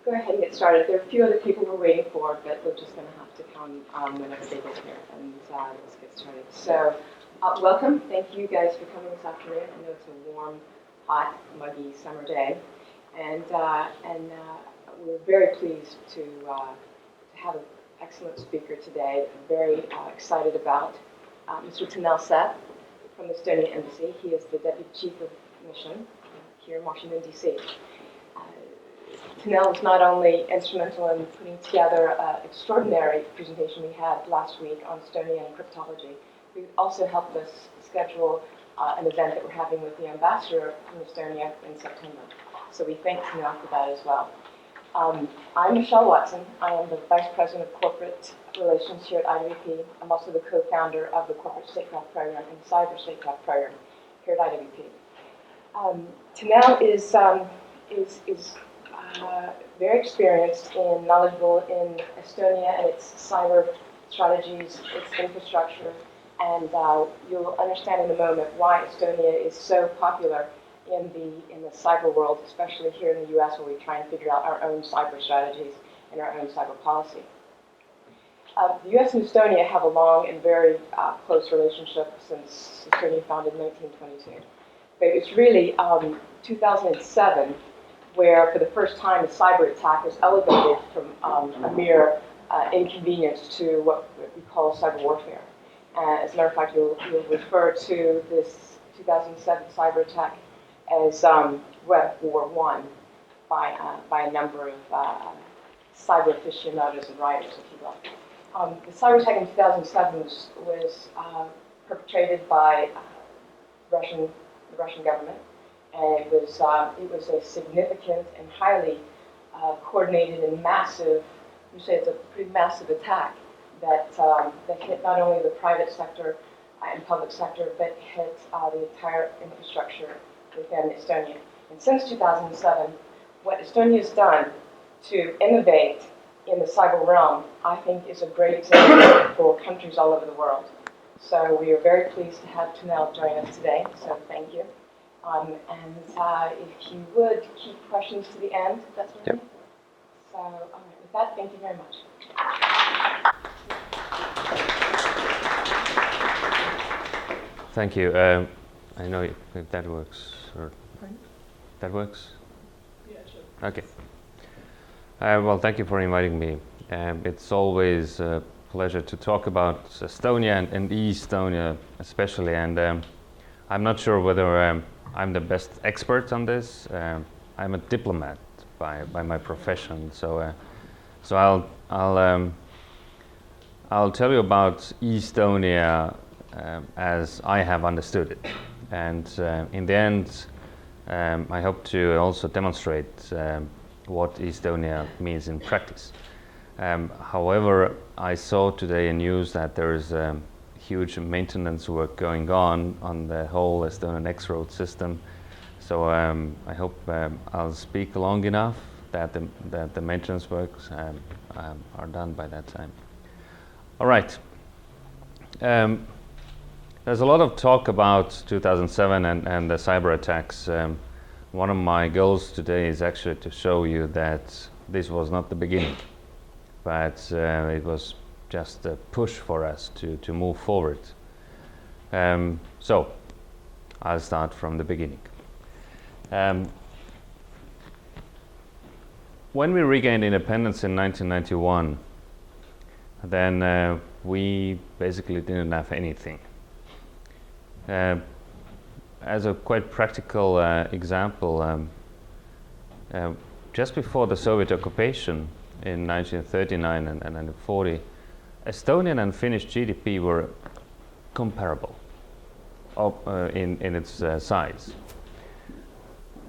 go ahead and get started. There are a few other people we're waiting for, but we're just going to have to come whenever they get here, and let's get started. So, welcome. Thank you guys for coming this afternoon. I know it's a warm, hot, muggy summer day, and we're very pleased to have an excellent speaker today. I'm very excited about Mr. Tanel Sepp from the Estonian Embassy. He is the Deputy Chief of Mission here in Washington, D.C. Tanel was not only instrumental in putting together an extraordinary presentation we had last week on Estonian cryptology, he also helped us schedule an event that we're having with the ambassador from Estonia in September. So we thank Tanel for that as well. I'm Michelle Watson. I am the Vice President of Corporate Relations here at IWP. I'm also the co-founder of the Corporate Statecraft Program and Cyber Statecraft Program here at IWP. Tanel is very experienced and knowledgeable in Estonia and its cyber strategies, its infrastructure, and you'll understand in a moment why Estonia is so popular in the cyber world, especially here in the U.S., where we try and figure out our own cyber strategies and our own cyber policy. The U.S. and Estonia have a long and very close relationship since Estonia founded in 1922. But it's really 2007 where, for the first time, a cyber attack was elevated from a mere inconvenience to what we call cyber warfare. As a matter of fact, you'll refer to this 2007 cyber attack as Web War 1 by a number of cyber aficionados and writers, if you will. The cyber attack in 2007 was perpetrated by the Russian government, and it was a significant and highly coordinated and massive. You say it's a pretty massive attack that hit not only the private sector and public sector, but hit the entire infrastructure within Estonia. And since 2007, what Estonia has done to innovate in the cyber realm, I think, is a great example for countries all over the world. So we are very pleased to have Tanel join us today, so thank you. And if you would, keep questions to the end, if that's okay. Yep. So with that, thank you very much. Thank you. I know if that works. Or that works? Yeah, sure. Okay. Well, thank you for inviting me. It's always a pleasure to talk about Estonia and Estonia especially. And I'm not sure whether I'm the best expert on this. I'm a diplomat by my profession. So I'll tell you about Estonia as I have understood it. And in the end, I hope to also demonstrate what Estonia means in practice. However, I saw today in news that there is huge maintenance work going on the whole Estonian X-road system. So I hope I'll speak long enough that the maintenance works are done by that time. All right. There's a lot of talk about 2007 and the cyber attacks. One of my goals today is actually to show you that this was not the beginning, but it was just a push for us to move forward. So I'll start from the beginning. When we regained independence in 1991, then we basically didn't have anything. As a quite practical example, just before the Soviet occupation in 1939 and 1940, Estonian and Finnish GDP were comparable in its size.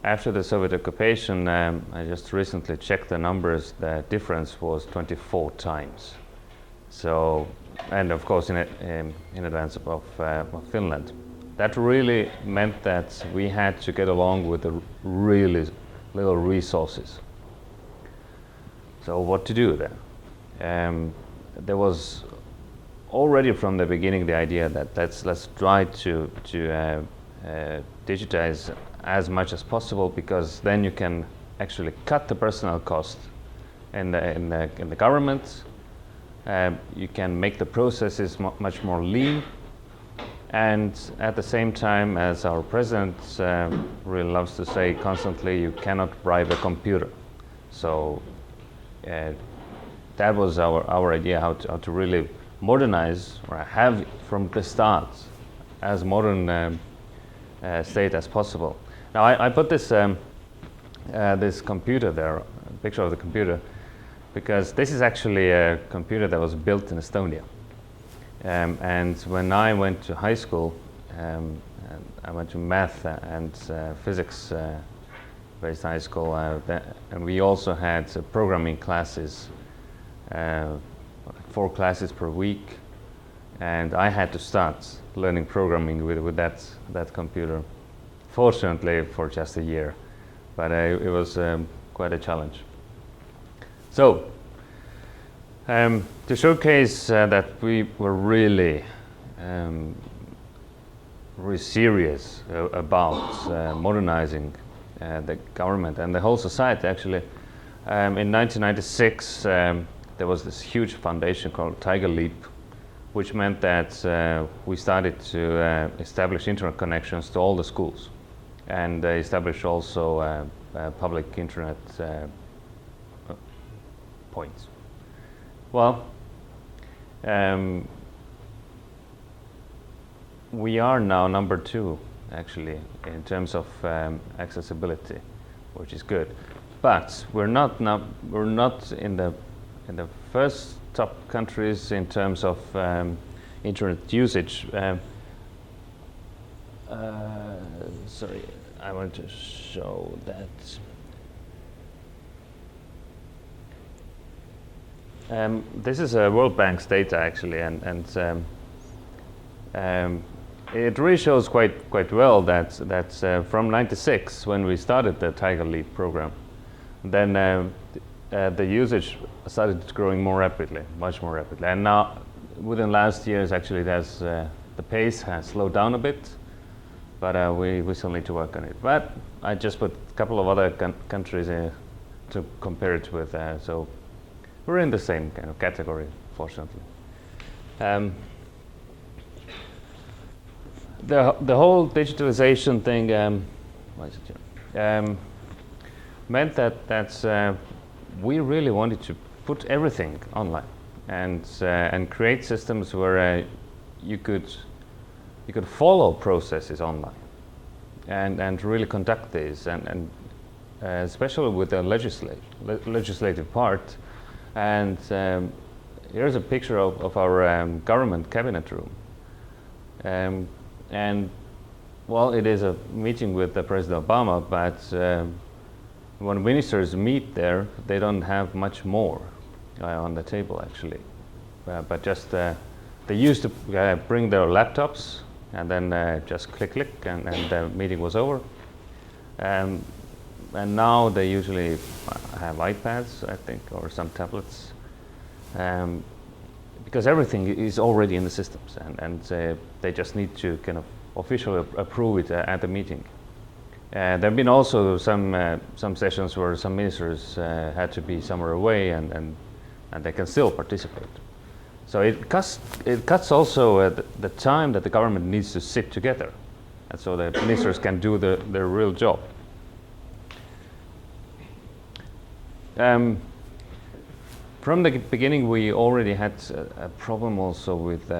After the Soviet occupation, I just recently checked the numbers, the difference was 24 times. So, and of course in advance of Finland. That really meant that we had to get along with the really little resources. So what to do then? There was already from the beginning the idea that let's try to digitize as much as possible, because then you can actually cut the personnel cost in the government. You can make the processes much more lean, and at the same time, as our president really loves to say constantly, you cannot bribe a computer. So that was our idea, how to really modernize or have from the start as modern state as possible. Now I put this this computer there, a picture of the computer, because this is actually a computer that was built in Estonia. And when I went to high school, and I went to math and physics based high school, and we also had programming classes, 4 classes per week, and I had to start learning programming with that computer. Fortunately, for just a year, but it was quite a challenge. So, to showcase that we were really serious about modernizing the government and the whole society, actually, in 1996 there was this huge foundation called Tiger Leap, which meant that we started to establish internet connections to all the schools, and establish also public internet points. Well, we are now number 2, actually, in terms of accessibility, which is good. But we're not in the first top countries in terms of internet usage. Sorry, I want to show that. This is World Bank's data, actually, and it really shows quite well that from '96, when we started the Tiger Leap program, then the usage started growing more rapidly, much more rapidly, and now within last years, actually, the pace has slowed down a bit, but we still need to work on it. But I just put a couple of other countries to compare it with, so we're in the same kind of category, fortunately. The whole digitalization thing meant that we really wanted to put everything online and create systems where you could follow processes online and really conduct these, and especially with the legislative part. And here's a picture of our government cabinet room. And well, it is a meeting with President Obama, but when ministers meet there, they don't have much more on the table, actually. But just they used to bring their laptops and then just click, and the meeting was over. And now they usually have iPads, I think, or some tablets, because everything is already in the systems, and they just need to kind of officially approve it at the meeting. There have been also some sessions where some ministers had to be somewhere away, and they can still participate. So it cuts also the time that the government needs to sit together, and so the ministers can do their real job. From the beginning, we already had a problem also with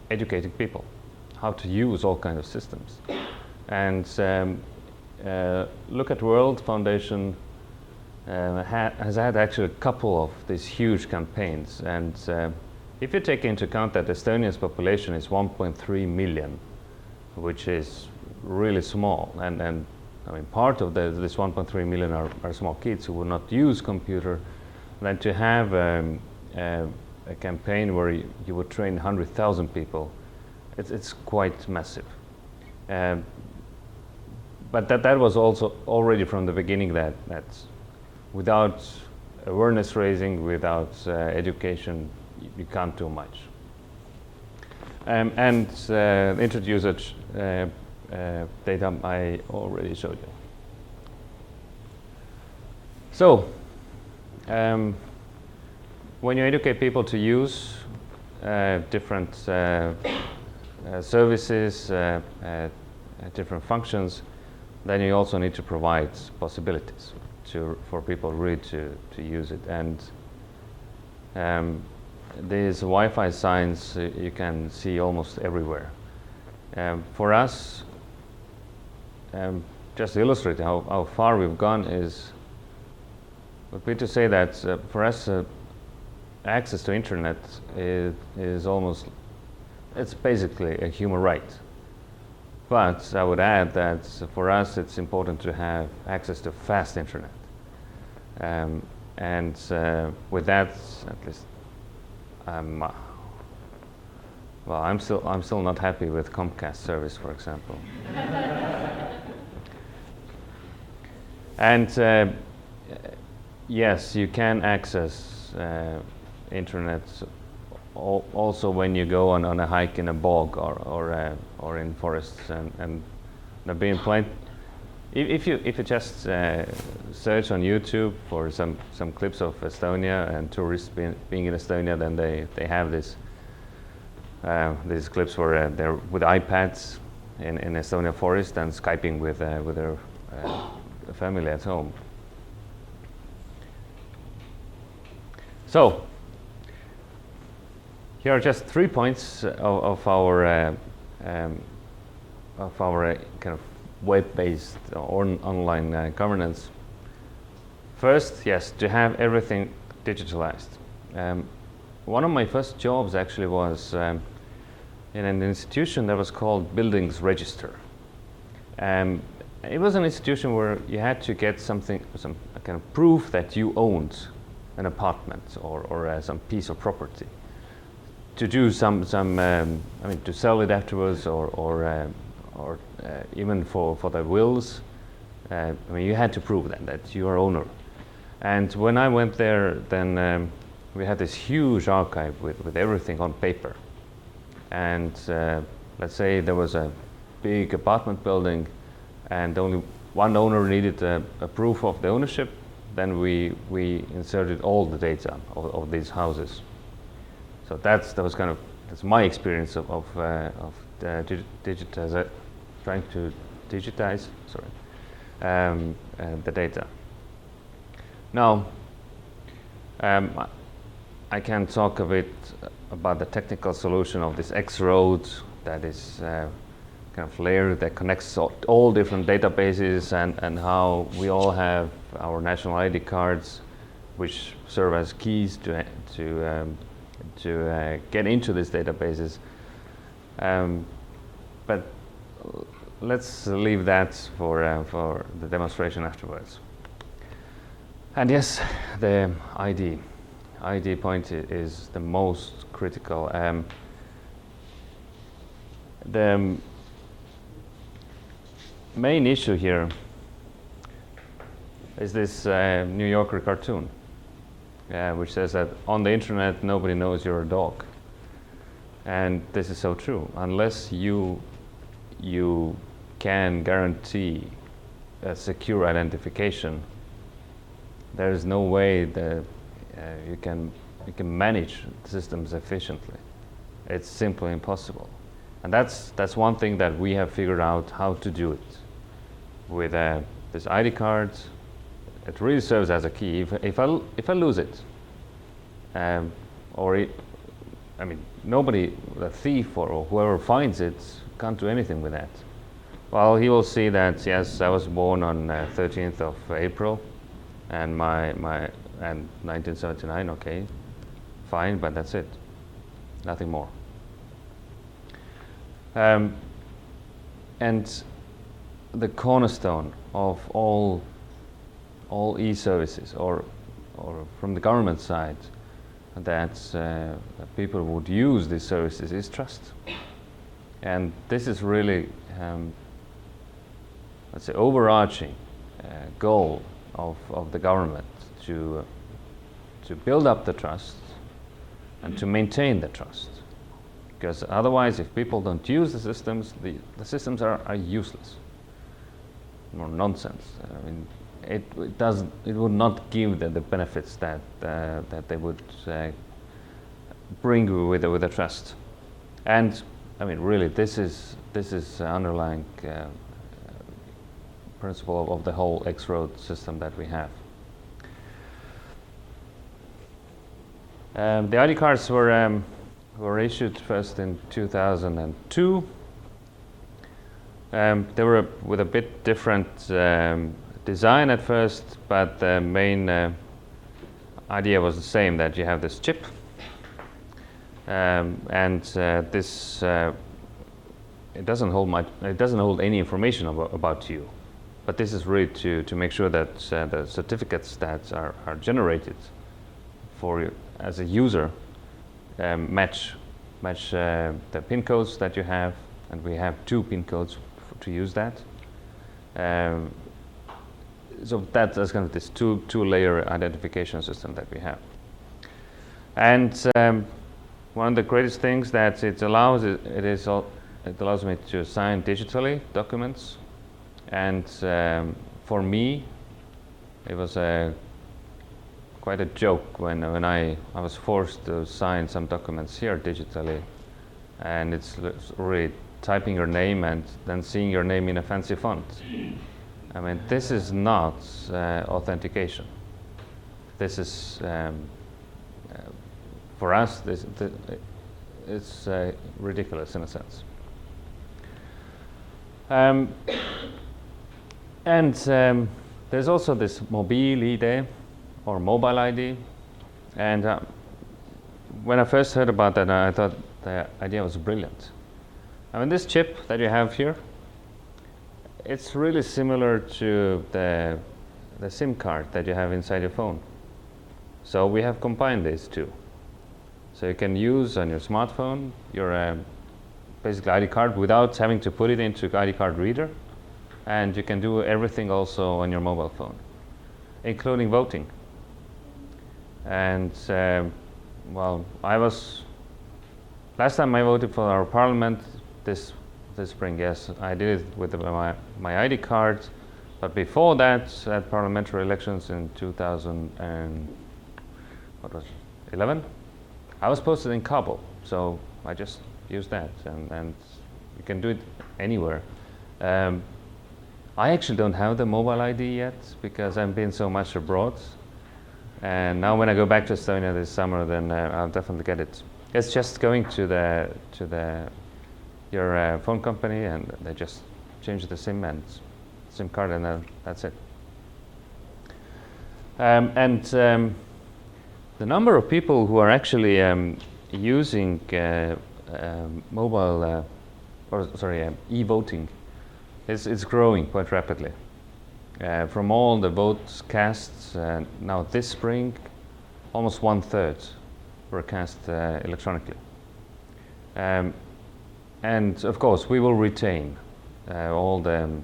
educating people how to use all kinds of systems. And Look at World Foundation has had actually a couple of these huge campaigns. And if you take into account that Estonia's population is 1.3 million, which is really small, and I mean, part of this 1.3 million are small kids who will not use computer, then to have a campaign where you would train 100,000 people, it's quite massive. But that was also already from the beginning that without awareness raising, without education, you can't do much. Internet usage data I already showed you. So, when you educate people to use different services, different functions, then you also need to provide possibilities for people really to use it. And these Wi-Fi signs you can see almost everywhere. For us, just to illustrate how far we've gone would be to say that for us access to internet is almost, it's basically a human right. But I would add that for us it's important to have access to fast internet. And with that, at least, well, I'm still not happy with Comcast service, for example. And yes, you can access internet also when you go on a hike in a bog or in forests, and there being plenty. If you just search on YouTube for some clips of Estonia and tourists being in Estonia, then they have these clips where they're with iPads in Estonia forest and Skyping with their family at home. So here are just 3 points of our kind of web-based or online governance. First, yes, to have everything digitalized. One of my first jobs actually was in an institution that was called Buildings Register. It was an institution where you had to get some kind of proof that you owned an apartment or some piece of property, to do some I mean, to sell it afterwards, or even for the wills. I mean, you had to prove that you are owner. And when I went there, then we had this huge archive with everything on paper. And let's say there was a big apartment building, and only one owner needed a proof of the ownership. Then we inserted all the data of these houses. So that's my experience of trying to digitize the data. Now, I can talk a bit about the technical solution of this X road that is kind of layer that connects all different databases, and how we all have our national ID cards, which serve as keys to get into these databases. But let's leave that for the demonstration afterwards. And yes, the ID point is the most critical. The main issue here is this New Yorker cartoon, which says that on the internet nobody knows you're a dog. And this is so true. Unless you can guarantee a secure identification, there is no way that you can manage systems efficiently. It's simply impossible. And that's one thing that we have figured out how to do it. With this ID card, it really serves as a key. If I lose it, I mean, nobody, the thief or whoever finds it, can't do anything with that. Well, he will see that, yes, I was born on 13th of April, and and 1979. Okay, fine, but that's it. Nothing more. And the cornerstone of all e-services, or from the government side, that people would use these services, is trust. And this is really, let's say, overarching goal of the government to build up the trust and to maintain the trust. Because otherwise, if people don't use the systems, the systems are useless, more nonsense. I mean, it would not give the benefits that they would bring you with the trust. And I mean, really, this is underlying principle of the whole X-Road system that we have. The ID cards were issued first in 2002. They were with a bit different design at first, but the main idea was the same, that you have this chip, and this it doesn't hold any information about you, but this is really to make sure that the certificates that are generated for you as a user match the PIN codes that you have, and we have 2 PIN codes to use that. So that's kind of this two-layer identification system that we have. And one of the greatest things that it allows it allows me to sign digitally documents. And for me, it was quite a joke when I was forced to sign some documents here digitally, and it's really typing your name and then seeing your name in a fancy font. I mean, this is not authentication. This is for us. It's ridiculous in a sense. And there's also this mobile ID or mobile ID. And when I first heard about that, I thought the idea was brilliant. I mean, this chip that you have here, it's really similar to the SIM card that you have inside your phone. So we have combined these two. So you can use on your smartphone your basically ID card without having to put it into ID card reader, and you can do everything also on your mobile phone, including voting. And well, last time I voted for our parliament this spring. Yes, I did it with my ID card, but before that, at parliamentary elections in 2011, I was posted in Kabul, so I just used that, and you can do it anywhere. I actually don't have the mobile ID yet because I've been so much abroad, and now when I go back to Estonia this summer, then I'll definitely get it. It's just going to your phone company, and they just change the SIM card, and then that's it. The number of people who are actually using e-voting is growing quite rapidly. From all the votes cast now this spring, almost 1/3 were cast electronically. And of course, we will retain all the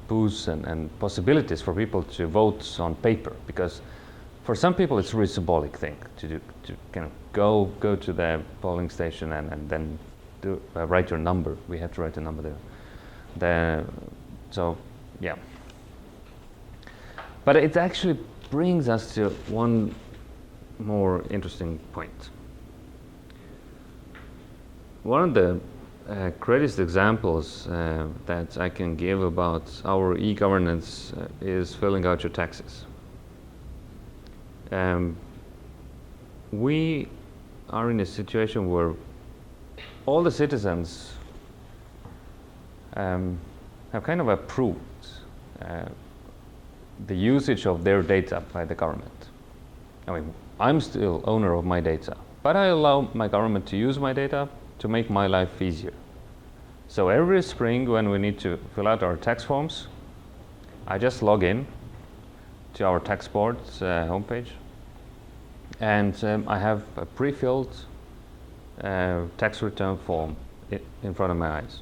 booths and possibilities for people to vote on paper, because for some people it's a really symbolic thing to do, to kind of go to the polling station and then write your number. We have to write a number there. So yeah. But it actually brings us to one more interesting point. One of the greatest examples that I can give about our e-governance is filling out your taxes. We are in a situation where all the citizens have kind of approved the usage of their data by the government. I mean, I'm still owner of my data, but I allow my government to use my data to make my life easier. So every spring when we need to fill out our tax forms, I just log in to our tax board's homepage, and I have a pre-filled tax return form in front of my eyes.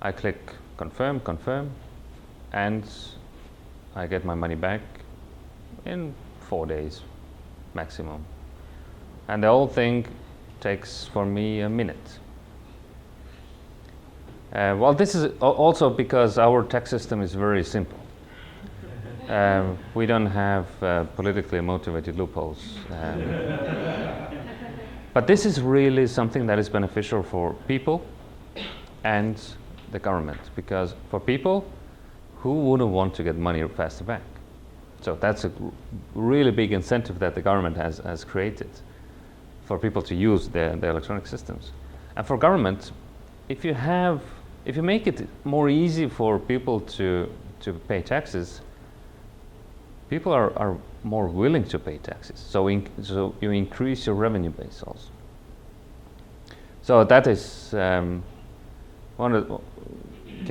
I click confirm, and I get my money back in 4 days maximum. And the whole thing takes for me a minute. Well, this is also because our tax system is very simple. We don't have politically motivated loopholes. But this is really something that is beneficial for people and the government, because for people, who wouldn't want to get money faster back? So that's a really big incentive that the government has created for people to use the electronic systems. And for government, if you make it more easy for people to pay taxes, people are more willing to pay taxes. So you increase your revenue base also. So that is one of the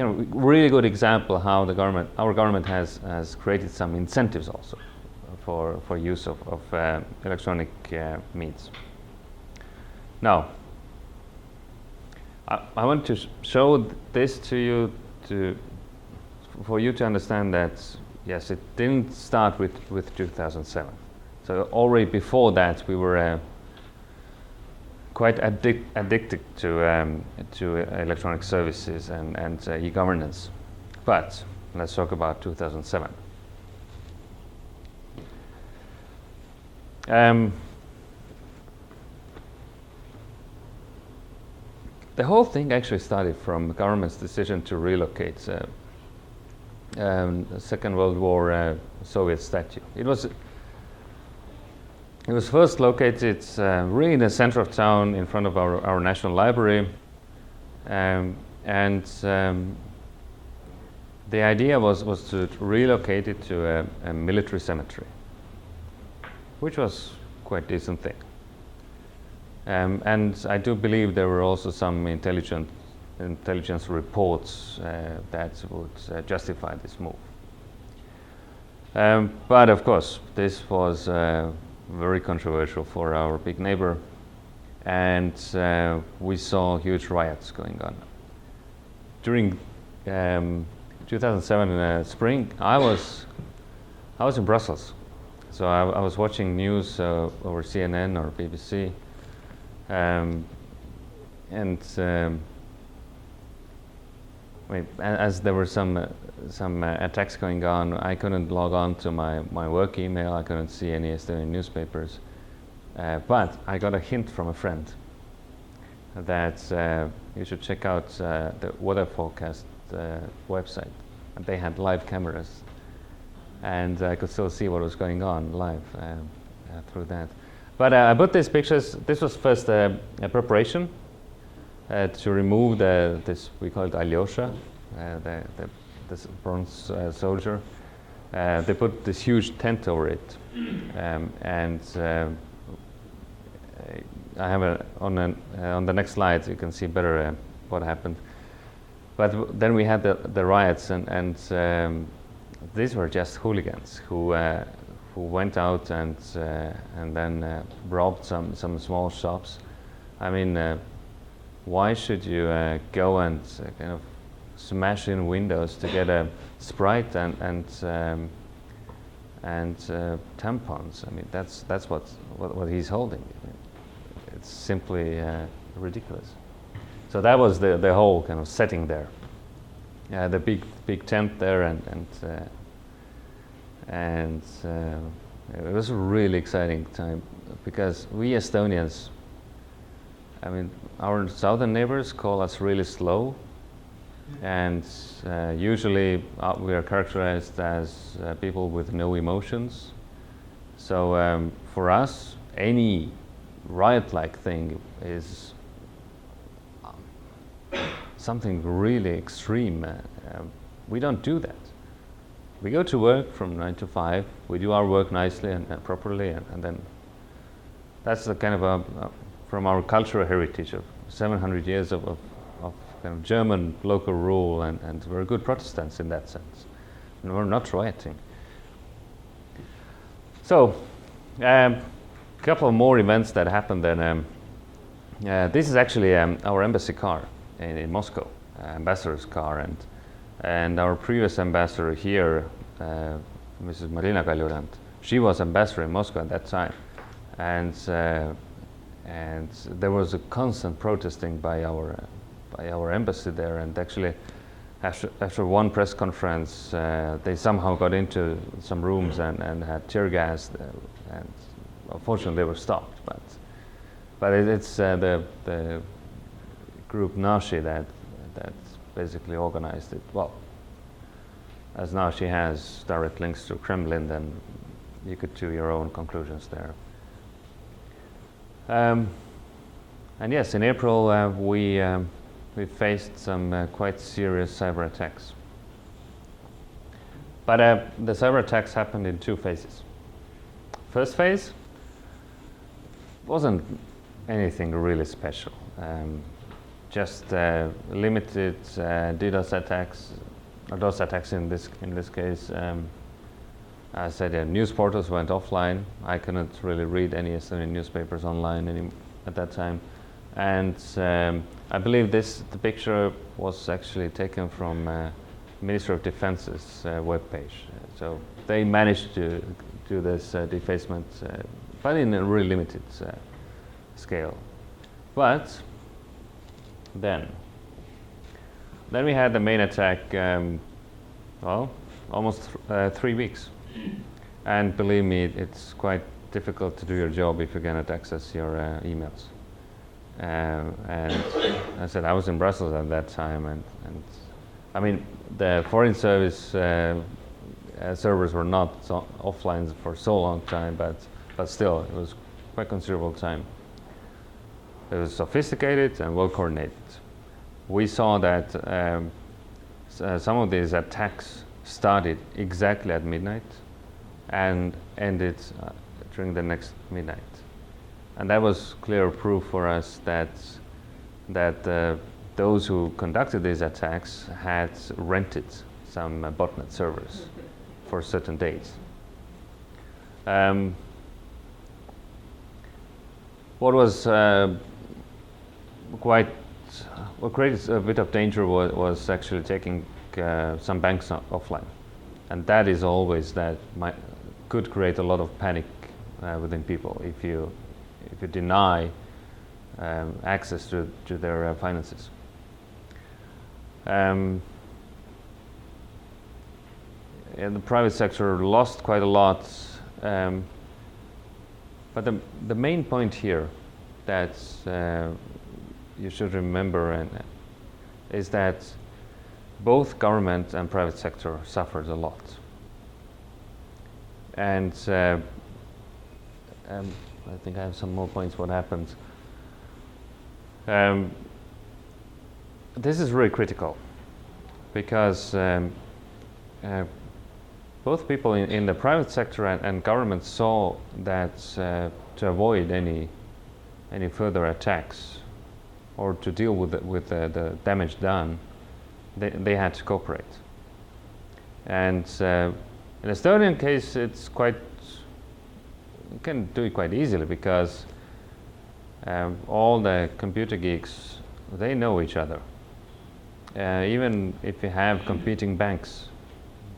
really good example how our government has created some incentives also for use of electronic means. Now, I want to show this to you for you to understand that yes, it didn't start with 2007. So already before that, we were quite addicted to electronic services and e-governance. But let's talk about 2007. The whole thing actually started from the government's decision to relocate the Second World War Soviet statue. It was first located really in the center of town in front of our National Library. The idea was to relocate it to a military cemetery, which was quite a decent thing. And I do believe there were also some intelligence reports that would justify this move. But of course, this was very controversial for our big neighbor, and we saw huge riots going on. During 2007 spring, I was in Brussels, so I was watching news over CNN or BBC, as there were some attacks going on, I couldn't log on to my work email. I couldn't see any Estonian newspapers, but I got a hint from a friend that you should check out the weather forecast website. And they had live cameras, and I could still see what was going on live through that. But I put these pictures. This was first a preparation to remove this, we call it Alyosha, this bronze soldier. They put this huge tent over it, and I have on the next slide you can see better what happened. But then we had the riots, and these were just hooligans who went out and then robbed some small shops. I mean, why should you go and kind of smash in windows to get a Sprite and tampons? I mean, that's what he's holding. I mean, it's simply ridiculous. So that was the whole kind of setting there. The big tent there, and it was a really exciting time because we Estonians, I mean, our southern neighbors call us really slow, and usually we are characterized as people with no emotions. So for us, any riot-like thing is something really extreme. We don't do that. We go to work from 9 to 5. We do our work nicely and properly, and then that's the kind of from our cultural heritage of 700 years of kind of German local rule, and we're good Protestants in that sense. And we're not rioting. So, a couple of more events that happened then. This is actually our embassy car in Moscow, ambassador's car, and our previous ambassador here, Mrs. Marina Kaljurand, she was ambassador in Moscow at that time, and there was a constant protesting by our embassy there, and actually after one press conference, they somehow got into some rooms and had tear gas, and unfortunately they were stopped. But it's the group Nashi that basically organized it. Well, as Nashi has direct links to Kremlin, then you could do your own conclusions there. And yes, in April we faced some quite serious cyber attacks. But the cyber attacks happened in two phases. First phase wasn't anything really special. Just limited DDoS attacks, or DOS attacks in this case. I said news portals went offline. I couldn't really read any Estonian newspapers online at that time. And I believe the picture was actually taken from Ministry of Defense's webpage. So they managed to do this defacement, but in a really limited scale. But then we had the main attack, well, almost 3 weeks. And believe me, it's quite difficult to do your job if you cannot access your emails. And I said I was in Brussels at that time, and I mean the foreign service servers were not offline for so long time, but still it was quite considerable time. It was sophisticated and well coordinated. We saw that some of these attacks started exactly at midnight and ended during the next midnight. And that was clear proof for us that those who conducted these attacks had rented some botnet servers for certain days. What was what created a bit of danger was actually taking some banks offline, and that is always could create a lot of panic within people if you deny access to their finances. And the private sector lost quite a lot, but the main point here that you should remember is that both government and private sector suffered a lot. And I think I have some more points what happened. This is really critical because both people in the private sector and government saw that to avoid any further attacks or to deal with the damage done, they had to cooperate. And in Estonian case, it's you can do it quite easily because all the computer geeks, they know each other. Even if you have competing banks,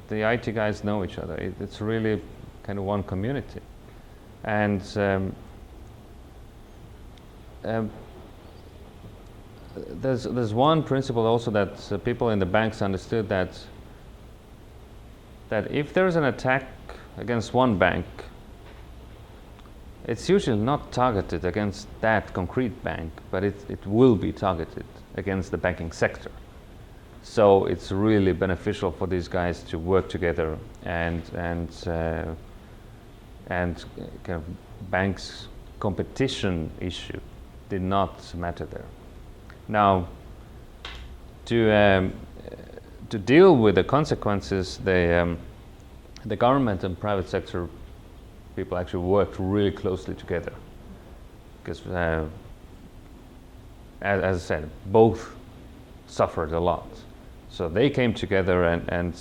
the IT guys know each other. It's really kind of one community. And there's one principle also that people in the banks understood, that if there's an attack against one bank, it's usually not targeted against that concrete bank, but it will be targeted against the banking sector. So it's really beneficial for these guys to work together, and kind of banks' competition issue did not matter there. Now, to deal with the consequences, the government and private sector people actually worked really closely together, because as I said, both suffered a lot. So they came together, and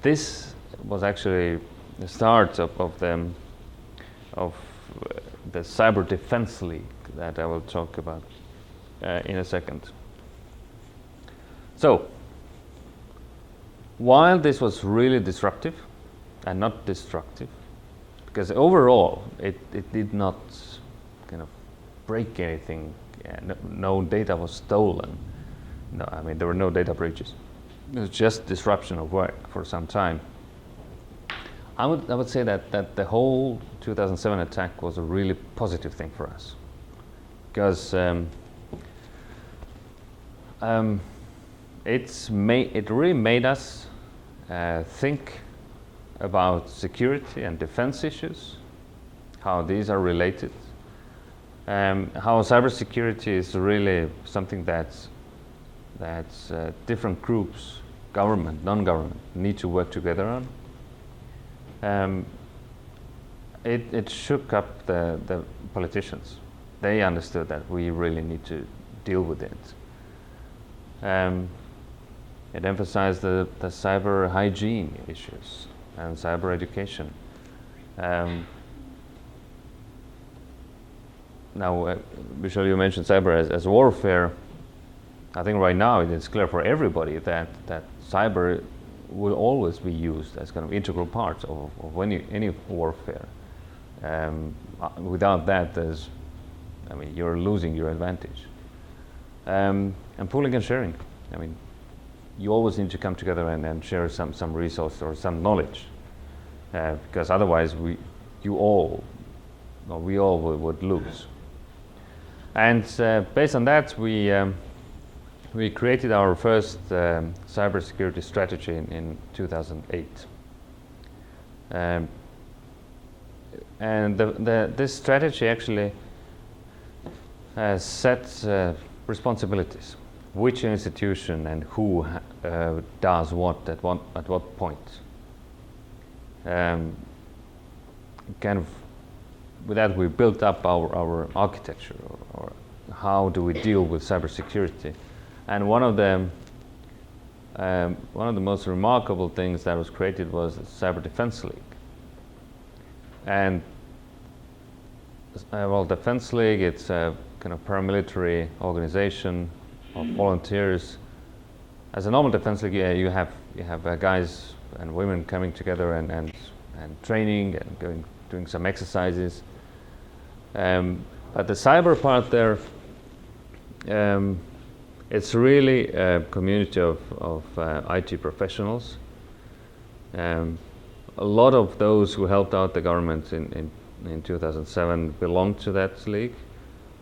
this was actually the start of the Cyber Defense League that I will talk about in a second. So, while this was really disruptive and not destructive, because overall it did not kind of break anything, no data was stolen. No, I mean there were no data breaches. it was just disruption of work for some time. I would say that the whole 2007 attack was a really positive thing for us, because it really made us think about security and defense issues, how these are related, how cybersecurity is really something that different groups, government, non-government, need to work together on. It shook up the politicians. They understood that we really need to deal with it. It emphasized the cyber hygiene issues and cyber education. Now, Vishal, you mentioned cyber as warfare. I think right now it is clear for everybody that cyber will always be used as kind of integral part of any warfare. Without that, you're losing your advantage. And pooling and sharing. You always need to come together and share some resource or some knowledge, because otherwise we all would lose. And based on that, we created our first cybersecurity strategy in 2008. And this strategy actually sets responsibilities. Which institution and who does what at what point. Kind of with that, we built up our architecture, or how do we deal with cybersecurity. And one of the most remarkable things that was created was the Cyber Defense League. And Defense League, it's a kind of paramilitary organization of volunteers. As a normal defense league, you have guys and women coming together and training and doing some exercises. But the cyber part there, it's really a community of IT professionals. A lot of those who helped out the government in 2007 belonged to that league.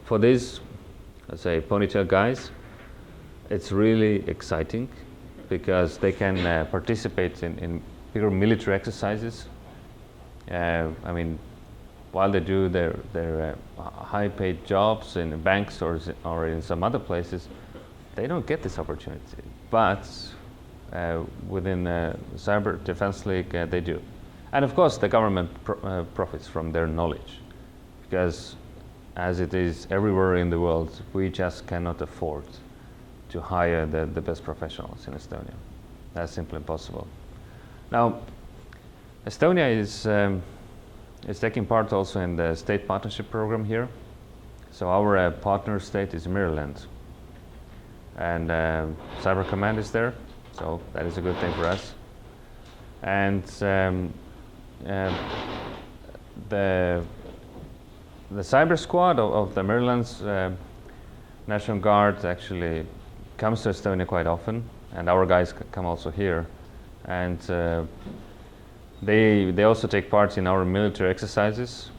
For these, let's say, ponytail guys, it's really exciting because they can participate in bigger military exercises. While they do their high-paid jobs in banks or in some other places, they don't get this opportunity. But within the Cyber Defense League, they do. And of course, the government profits from their knowledge, because as it is everywhere in the world, we just cannot afford to hire the best professionals in Estonia. That's simply impossible. Now, Estonia is taking part also in the state partnership program here. So our partner state is Maryland, and Cyber Command is there. So that is a good thing for us. And the cyber squad of the Maryland's National Guard actually comes to Estonia quite often, and our guys come also here, and they also take part in our military exercises,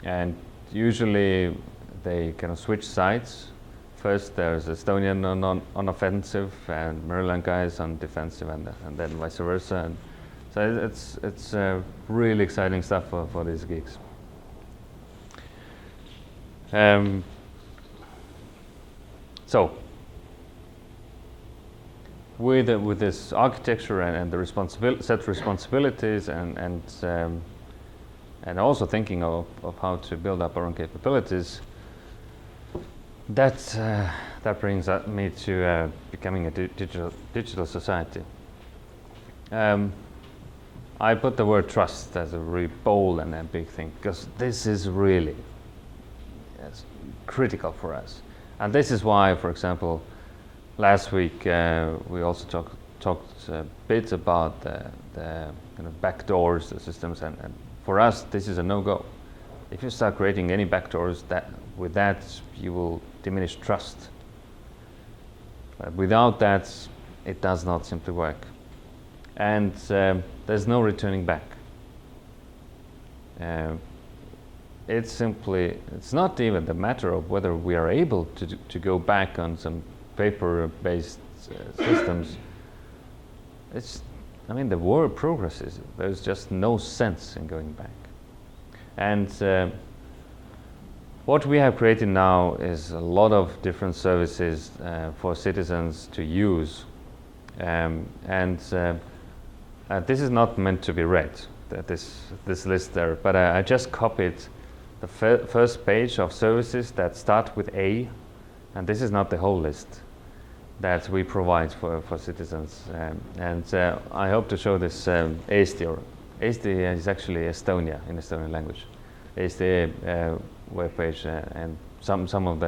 and usually they kind of switch sides. First there's Estonian on offensive and Maryland guys on defensive, and then vice versa. And so it's really exciting stuff for these gigs. So with this architecture and the set responsibilities and also thinking of how to build up our own capabilities, that brings me to becoming a digital society. I put the word trust as a really bold and a big thing, because this is really critical for us. And this is why, for example, last week we also talked a bit about the kind of backdoors, the systems, and for us this is a no-go. If you start creating any backdoors, with that you will diminish trust. Without that, it does not simply work. And there's no returning back. It's not even the matter of whether we are able to go back on some paper-based systems. The world progresses. There's just no sense in going back. And what we have created now is a lot of different services for citizens to use. This is not meant to be read, this list there, but I just copied the first page of services that start with A, and this is not the whole list that we provide for citizens. I hope to show this Eesti, or Eesti is actually Estonia in Estonian language. Eesti webpage and some of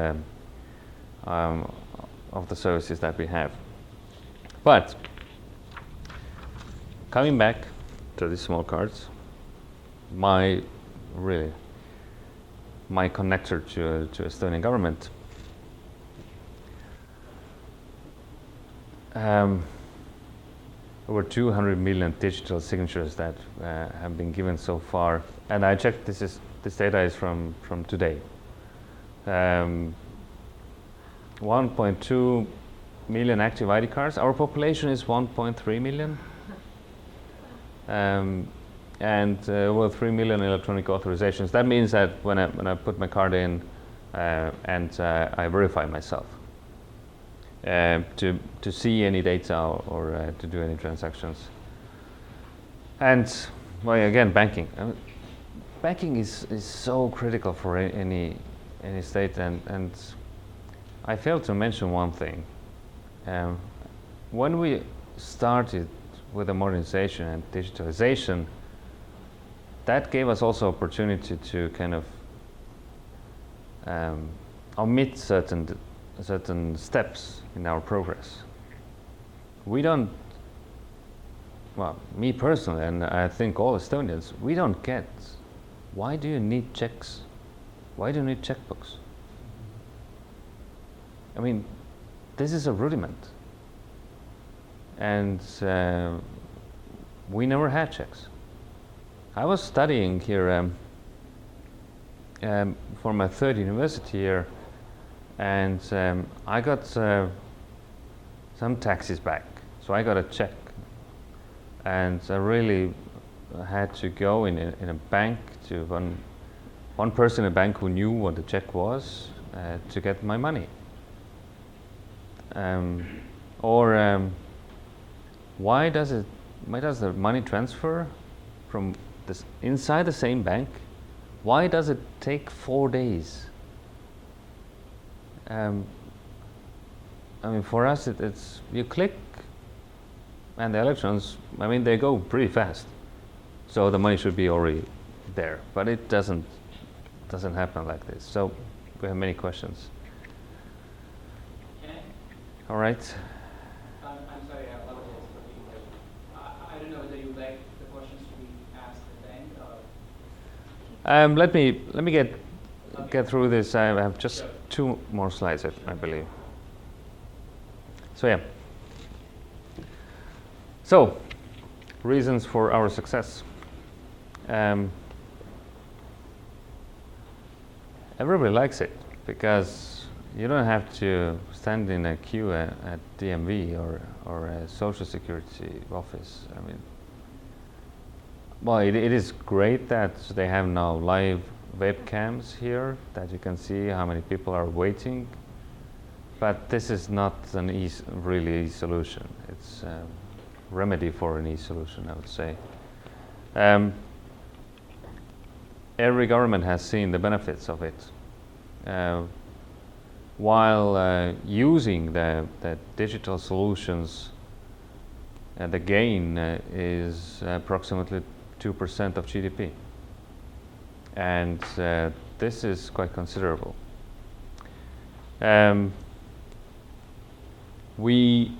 the services that we have. But coming back to these small cards, my connector to Estonian government. Over 200 million digital signatures that have been given so far, and I checked this data is from today. 1.2 million active ID cards. Our population is 1.3 million. And over 3 million electronic authorizations. That means that when I put my card in and I verify myself to see any data or to do any transactions. And well, again, banking. Banking is so critical for any state, and I failed to mention one thing. When we started with the modernization and digitalization, that gave us also opportunity to kind of omit certain steps in our progress. We don't, well, me personally, and I think all Estonians, we don't get, why do you need checks? Why do you need checkbooks? I mean, this is a rudiment. And we never had checks. I was studying here for my third university year, and I got some taxes back. So I got a check, and I really had to go in a bank to one person in a bank who knew what the check was to get my money. Why does the money transfer from this inside the same bank? Why does it take 4 days? For us, it's you click, and the electrons. They go pretty fast, so the money should be already there. But it doesn't happen like this. So we have many questions. All right. I'm sorry, I apologize for being late. I don't know whether you like the questions to be asked at the end or. Let me get through this. I have just two more slides, I believe. So yeah. So, reasons for our success. Everybody likes it because you don't have to stand in a queue at DMV or a social security office. It is great that they have now live webcams here that you can see how many people are waiting, but this is not an really easy solution. It's a remedy for an easy solution, I would say. Every government has seen the benefits of it. While using the digital solutions, the gain is approximately 2% of GDP. And this is quite considerable. We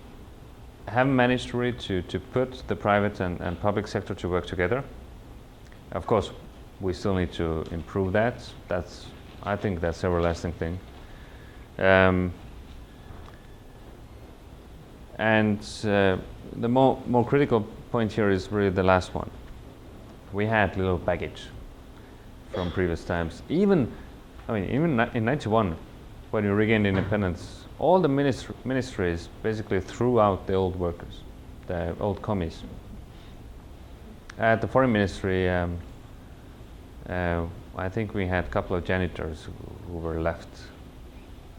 have managed really to put the private and public sector to work together. Of course, we still need to improve that. I think that's an everlasting thing. And the more critical point here is really the last one. We had little baggage from previous times. Even in 91, when we regained independence, all the ministries basically threw out the old workers, the old commies. At the foreign ministry, I think we had a couple of janitors who were left,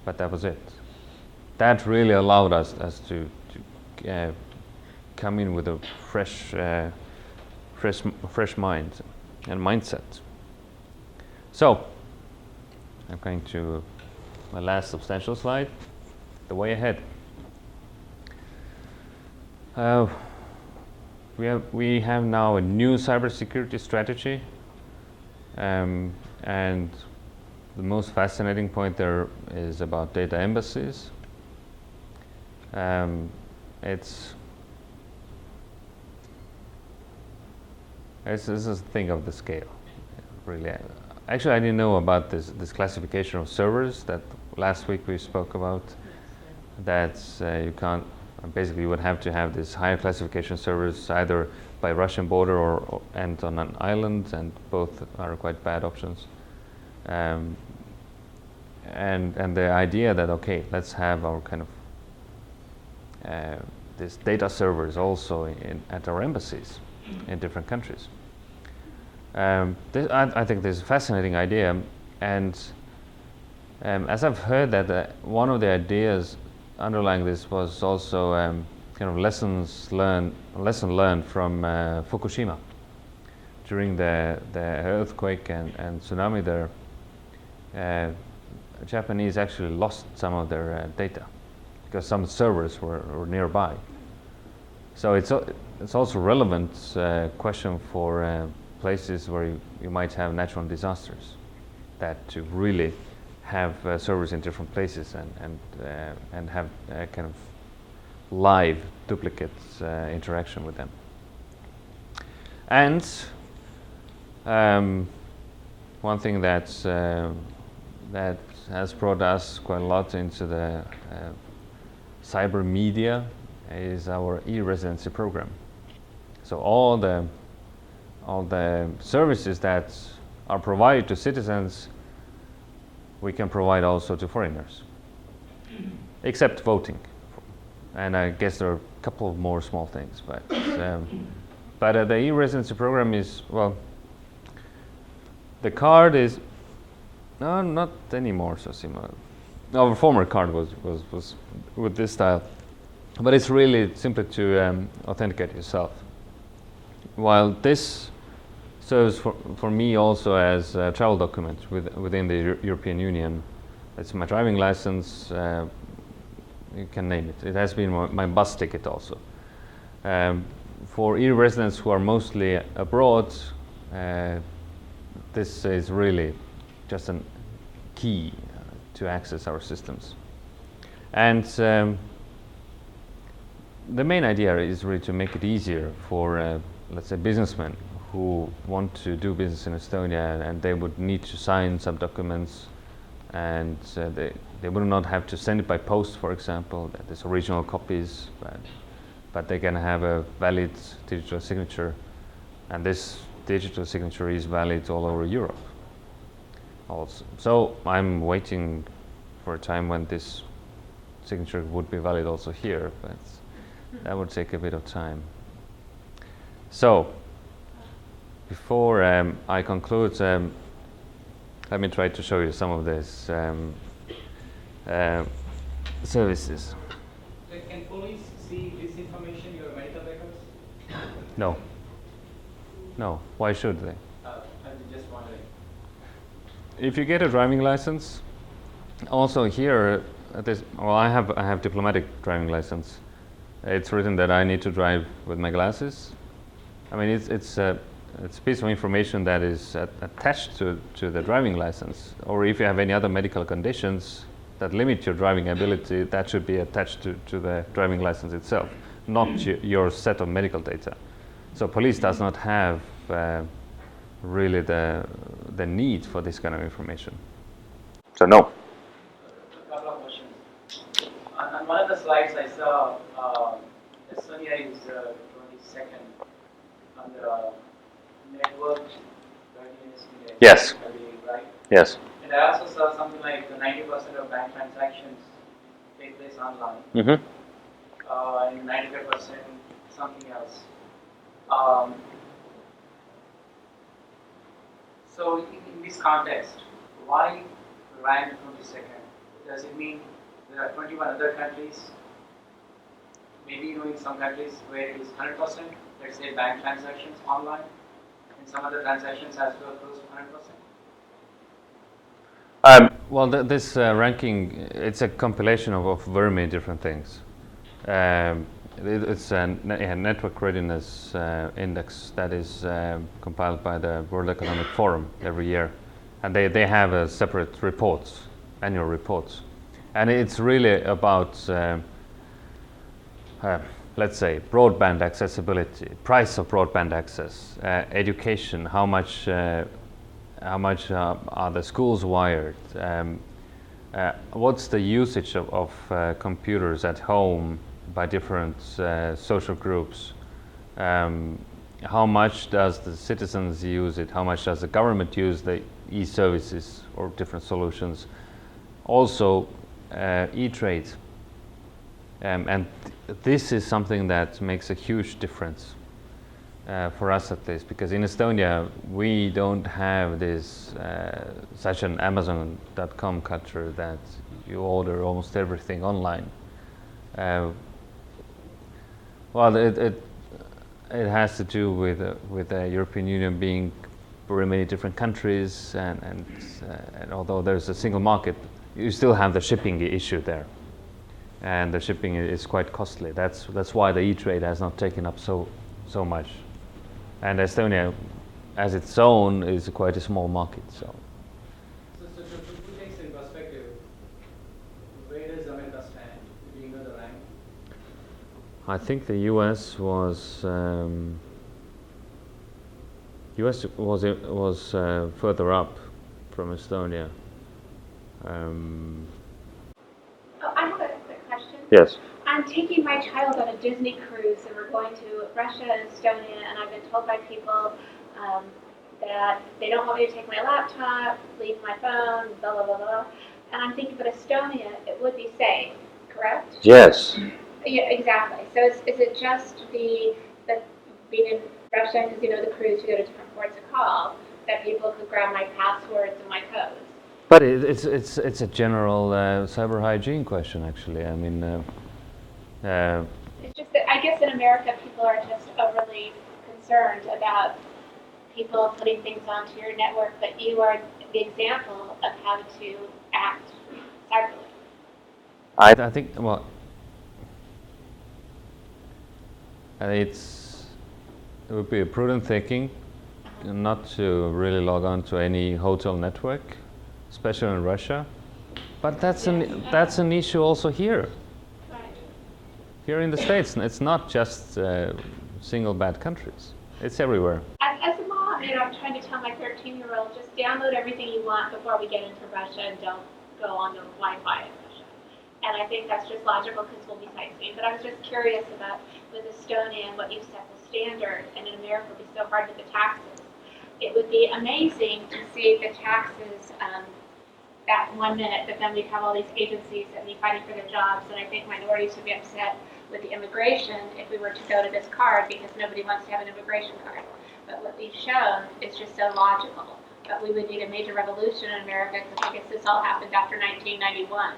but that was it. That really allowed us to come in with a fresh mind and mindset. So, I'm going to my last substantial slide, the way ahead. We have now a new cybersecurity strategy, and the most fascinating point there is about data embassies. This is a thing of the scale, really. Actually, I didn't know about this classification of servers that last week we spoke about. That you can't. Basically, you would have to have this higher classification servers either by Russian border or and on an island, and both are quite bad options. And the idea that okay, let's have our kind of this data servers also at our embassies in different countries. I think this is a fascinating idea, and as I've heard that one of the ideas underlying this was also kind of lesson learned from Fukushima during the earthquake and tsunami there. Japanese actually lost some of their data because some servers were nearby. So it's also a relevant question for places where you might have natural disasters, that to really have servers in different places and have kind of live duplicate interaction with them. And one thing that has brought us quite a lot into the cyber media is our e-residency program. So all the services that are provided to citizens, we can provide also to foreigners, except voting. And I guess there are a couple of more small things, but the e-residency program is, well, the card is not anymore so similar. Our former card was with this style, but it's really simply to authenticate yourself. While this serves for me also as a travel document within the European Union. It's my driving license, you can name it. It has been my bus ticket also. For e-residents who are mostly abroad, this is really just a key to access our systems. And the main idea is really to make it easier for, let's say, businessmen who want to do business in Estonia, and they would need to sign some documents, and they would not have to send it by post, for example. That is original copies, but they can have a valid digital signature, and this digital signature is valid all over Europe also. So I'm waiting for a time when this signature would be valid also here, but that would take a bit of time. So before I conclude, let me try to show you some of these services. Can police see this information, your medical records? No. No. Why should they? I'm just wondering. If you get a driving license, also here, I have diplomatic driving license. It's written that I need to drive with my glasses. I mean, it's a piece of information that is attached to the driving license. Or if you have any other medical conditions that limit your driving ability, that should be attached to the driving license itself, not your set of medical data. So police does not have really the need for this kind of information. So no. A couple of questions. On one of the slides I saw Estonia is 22nd on the network readiness index. Yes. I believe, right? Yes. And I also saw something like 90% of bank transactions take place online, Mm-hmm. and 95% something else. Um, so in this context, why rank 22nd? Does it mean there are 21 other countries, maybe in some countries where it is 100%, let's say bank transactions online, and some other transactions as well close to 100%? Well, this ranking, it's a compilation of very many different things. It's a network readiness index that is compiled by the World Economic Forum every year. And they have a separate reports, annual reports. And it's really about, let's say, broadband accessibility, price of broadband access, education, how much are the schools wired, what's the usage of computers at home by different social groups, how much does the citizens use it, how much does the government use the e-services or different solutions, also e-trade, and this is something that makes a huge difference for us at least, because in Estonia we don't have this such an Amazon.com culture that you order almost everything online. Well, it has to do with the European Union being very many different countries, and although there's a single market, you still have the shipping issue there, and the shipping is quite costly. That's why the e-trade has not taken up so much. And Estonia, as its own, is quite a small market. So to put things in perspective, where does America stand? Do you know the rank? I think the U.S. was further up from Estonia. Oh, I have a quick question. Yes. I'm taking my child on a Disney cruise, and we're going to Russia and Estonia, and I've been told by people that they don't want me to take my laptop, leave my phone, blah, blah, blah, blah. And I'm thinking, but Estonia, it would be safe, correct? Yes. Yeah, exactly. So is it just the being in Russia, because you know the cruise, you go to different ports of call, that people could grab my passwords and my codes? But it's a general cyber hygiene question, actually. I mean, It's just that I guess in America people are just overly concerned about people putting things onto your network, but you are the example of how to act cyberly. I think, well, it would be a prudent thinking not to really log on to any hotel network, especially in Russia. But that's an issue also here. Right. Here in the States, it's not just single bad countries. It's everywhere. As a mom, you know, I'm trying to tell my 13-year-old, just download everything you want before we get into Russia and don't go on the Wi-Fi in Russia. And I think that's just logical because we'll be sightseeing. But I was just curious about with Estonia and what you've set the standard, and in America it would be so hard with the taxes. It would be amazing to see the taxes that 1 minute, but then we'd have all these agencies that be fighting for their jobs, and I think minorities would be upset with the immigration if we were to go to this card because nobody wants to have an immigration card. But what we've shown is just so logical. But we would need a major revolution in America because I guess this all happened after 1991,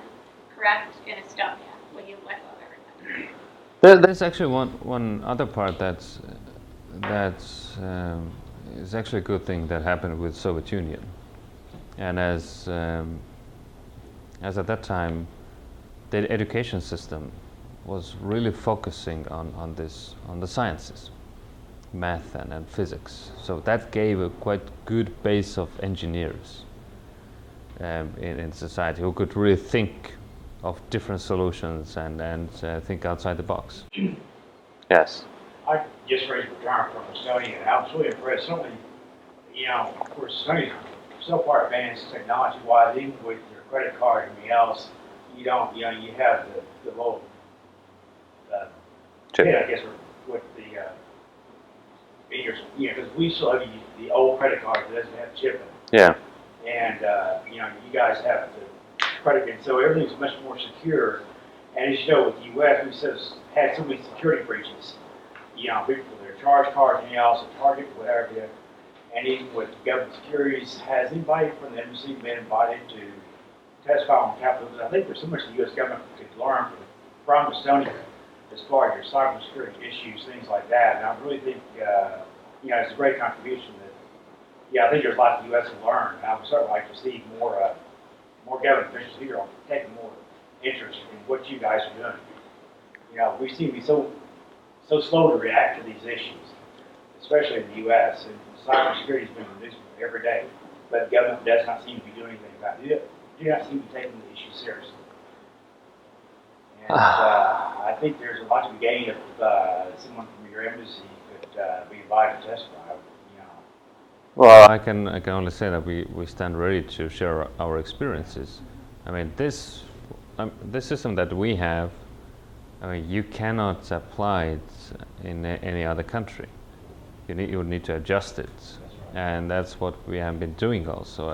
correct? In Estonia, when you let go of everything. There's actually one other part that's is actually a good thing that happened with Soviet Union, and as at that time, the education system was really focusing on the sciences, math and physics. So that gave a quite good base of engineers in society who could really think of different solutions and think outside the box. Yes. I just recently returned from Estonia, and I was really impressed. Certainly, you know, of course, Estonia so far advanced technology-wise, even with your credit card and everything else, you have the little Chip. Yeah, I guess what the, because we still have the old credit card that doesn't have chip in it. Yeah. And, you guys have the credit, and so everything's much more secure. And as you know, with the US, we've had so many security breaches. People with their charge cards and else, at Target, whatever. And even with government securities, has anybody from the embassy been invited to testify on Capitol? I think there's so much the US government could learn from Estonia as far as your cybersecurity issues, things like that. And I really think, it's a great contribution that, I think there's a lot the U.S. can learn. And I would certainly like to see more government officials here on taking more interest in what you guys are doing. We seem to be so slow to react to these issues, especially in the U.S. And cybersecurity has been reduced every day, but the government does not seem to be doing anything about it. Do not seem to be taking the issue seriously. And I think there's a lot to be gained if someone from your embassy could be invited to testify. Well, I can only say that we stand ready to share our experiences. I mean, this system that we have, you cannot apply it in any other country. You would need to adjust it, and that's what we have been doing also.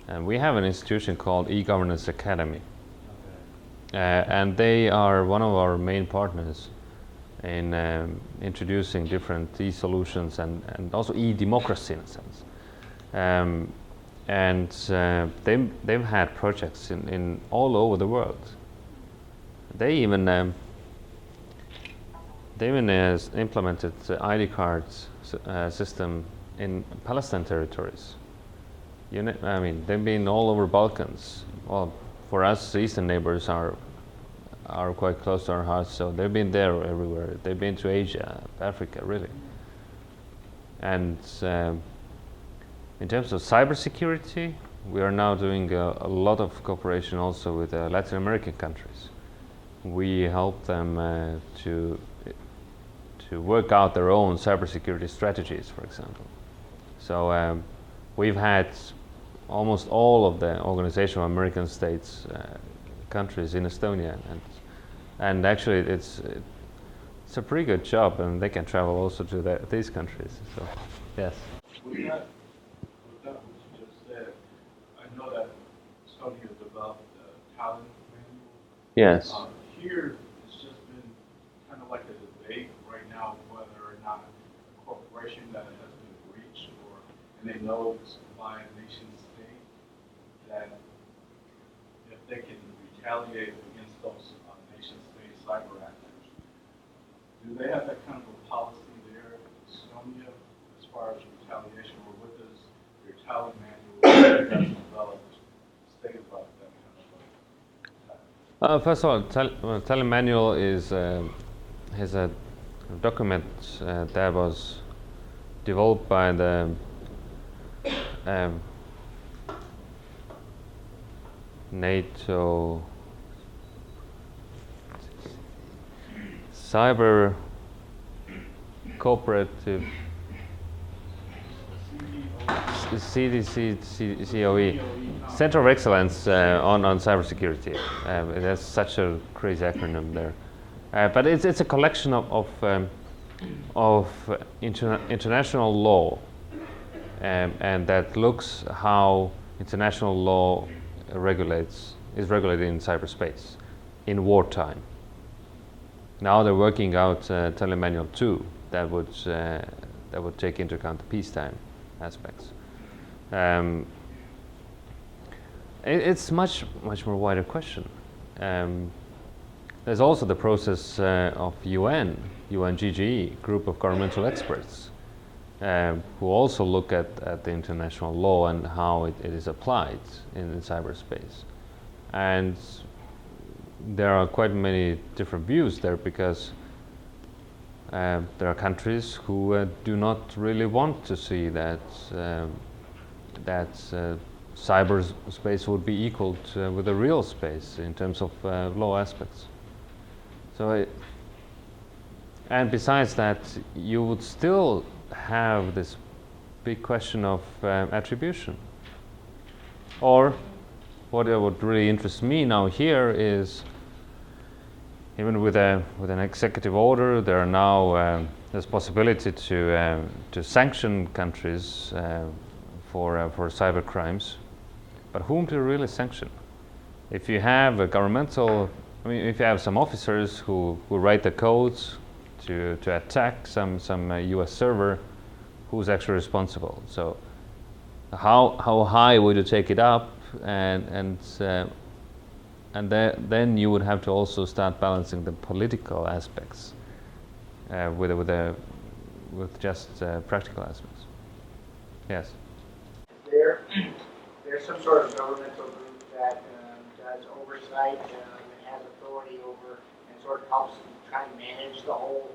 And we have an institution called E-Governance Academy, and they are one of our main partners in introducing different e-solutions and also e-democracy in a sense. And they've had projects in all over the world. They even implemented the ID cards system in Palestine territories. They've been all over Balkans. Well, for us, Eastern neighbors are quite close to our hearts, so they've been there everywhere. They've been to Asia, Africa, really. And in terms of cybersecurity, we are now doing a lot of cooperation also with Latin American countries. We help them to work out their own cybersecurity strategies, for example. So we've had almost all of the Organization of American States countries in Estonia, and actually it's a pretty good job, and they can travel also to these countries. So yes. With that what you just said, I know that Estonia developed a talent manual. Yes. Here, it's just been kind of like a debate right now whether or not a corporation that has been breached and they know it's by a nation state, that if they can retaliate against those nation state cyber actors, do they have that kind of a policy there in Estonia as far as retaliation, or what does your talent manual that you guys developed state about that kind of First of all, Talent Manual is a document that was developed by the NATO Cyber Cooperative CDC COE Center of Excellence on cybersecurity. It has such a crazy acronym there, but it's a collection of international law, and that looks how international law is regulated in cyberspace in wartime. Now they're working out Telemanual 2 that would take into account the peacetime aspects. It's much more wider question. There's also the process of UNGGE, group of governmental experts, who also look at the international law and how it is applied in cyberspace. And there are quite many different views there, because there are countries who do not really want to see that cyberspace would be equal with the real space in terms of law aspects. So, and besides that, you would still have this big question of attribution. Or what would really interest me now here is even with an executive order, there are now there's possibility to sanction countries for cyber crimes. But whom to really sanction? If you have a governmental, I mean, if you have some officers who write the codes to attack some U.S. server, who's actually responsible? So how high would you take it up, and then you would have to also start balancing the political aspects with just practical aspects. Yes. There's some sort of governmental group that does oversight and has authority over and sort of helps try and manage the whole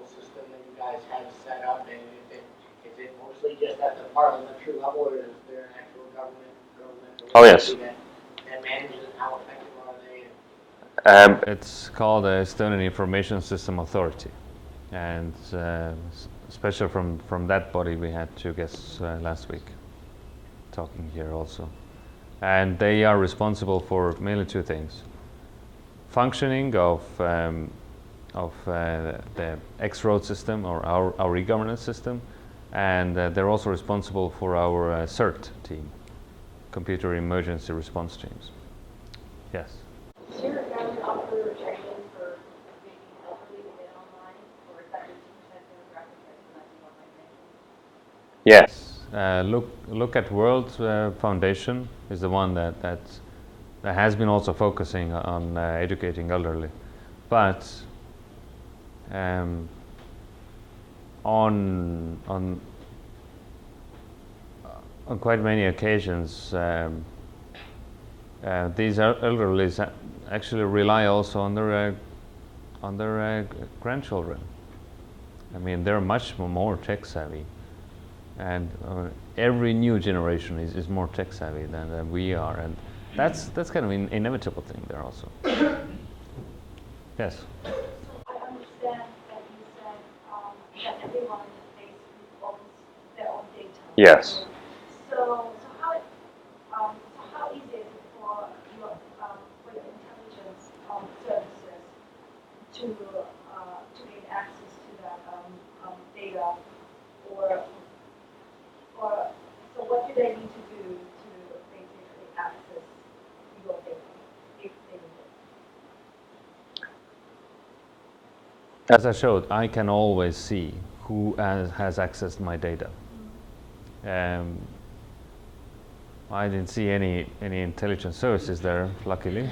system that you guys have set up. And is it mostly just at the parliamentary level, or is there an actual governmental Oh, yes. that manages it? How effective are they? It's called the Estonian Information System Authority, and especially from that body we had two guests last week talking here also, and they are responsible for mainly two things: functioning of the X-Road system, or our e-governance system, and they're also responsible for our CERT team, Computer Emergency Response Teams. Yes. Does your government offer training for making elderly to get online, or is that just 2% demographic that's collecting online training? Yes. Look at World Foundation is the one that has been also focusing on educating elderly, but on quite many occasions these elderly actually rely also on their grandchildren. I mean, they're much more tech savvy, and every new generation is more tech savvy than we are, and that's kind of an inevitable thing there also. Yes. I understand that you said that everyone basically owns their own data. Yes. So how easy is it for your intelligence services to gain access to that data, or so what do they need to do to basically access your data if they need it? As I showed, I can always see who has accessed my data. I didn't see any intelligence services there, luckily.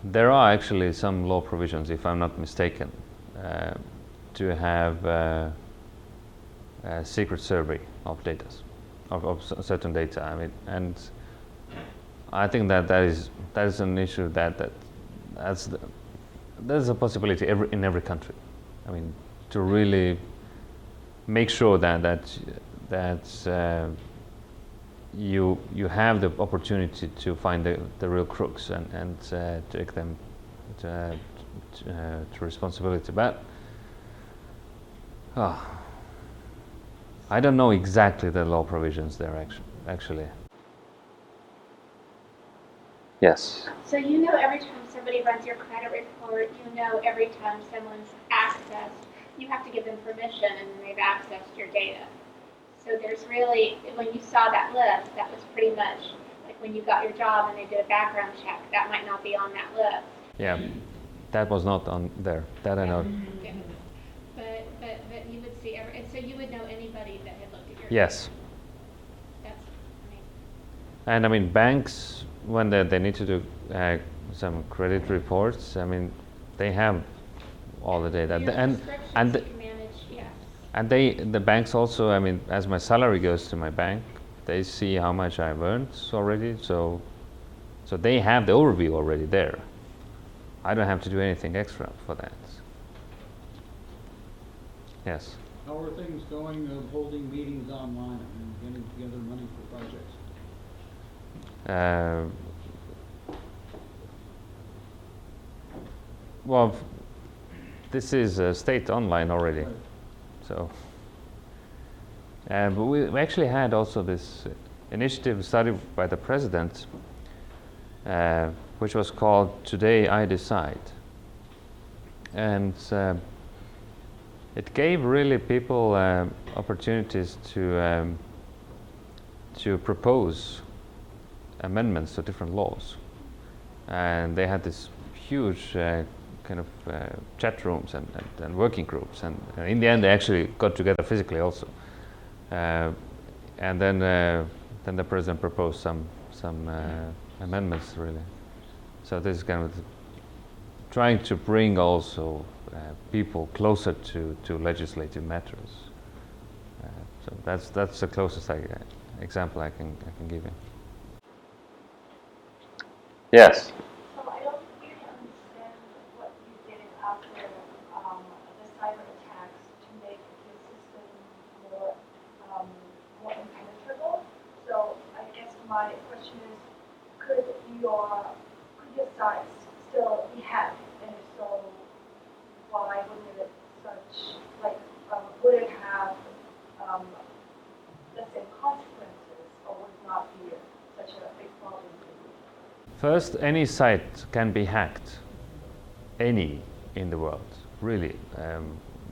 There are actually some law provisions, if I'm not mistaken, to have a secret survey of data, of certain data. I mean, and I think that is an issue there's a possibility in every country. I mean, to really make sure that you have the opportunity to find the real crooks and take them to responsibility. But I don't know exactly the law provisions there actually. Yes. So you know every time somebody runs your credit report, you know every time someone's accessed, you have to give them permission and then they've accessed your data. So there's really, when you saw that list, that was pretty much like when you got your job and they did a background check, that might not be on that list. Yeah, that was not on there. That I know. Yeah. But you would see, and so you would know anybody that had looked at your Yes. data. That's amazing. And I mean, banks, when they need to do some credit reports, I mean, they have all the data, Your and subscriptions you can manage, yes. and the banks also, I mean, as my salary goes to my bank, they see how much I've earned already, so they have the overview already there. I don't have to do anything extra for that. Yes. How are things going of holding meetings online and getting together money for projects? Well, this is state online already, Right. so But we actually had also this initiative started by the president, which was called Today I Decide. And it gave really people opportunities to propose amendments to different laws. And they had this huge kind of chat rooms and working groups, and in the end they actually got together physically also. And then the president proposed some amendments really. So this is kind of trying to bring also people closer to legislative matters. So that's the closest example I can give you. Yes. So I don't really understand what you did after the cyber attacks to make the system more more impenetrable. So I guess my question is, could your sites still be hacked? And if so, why wouldn't it such would it have the same consequences, or would it not be such a big problem? First, any site can be hacked, any in the world, really.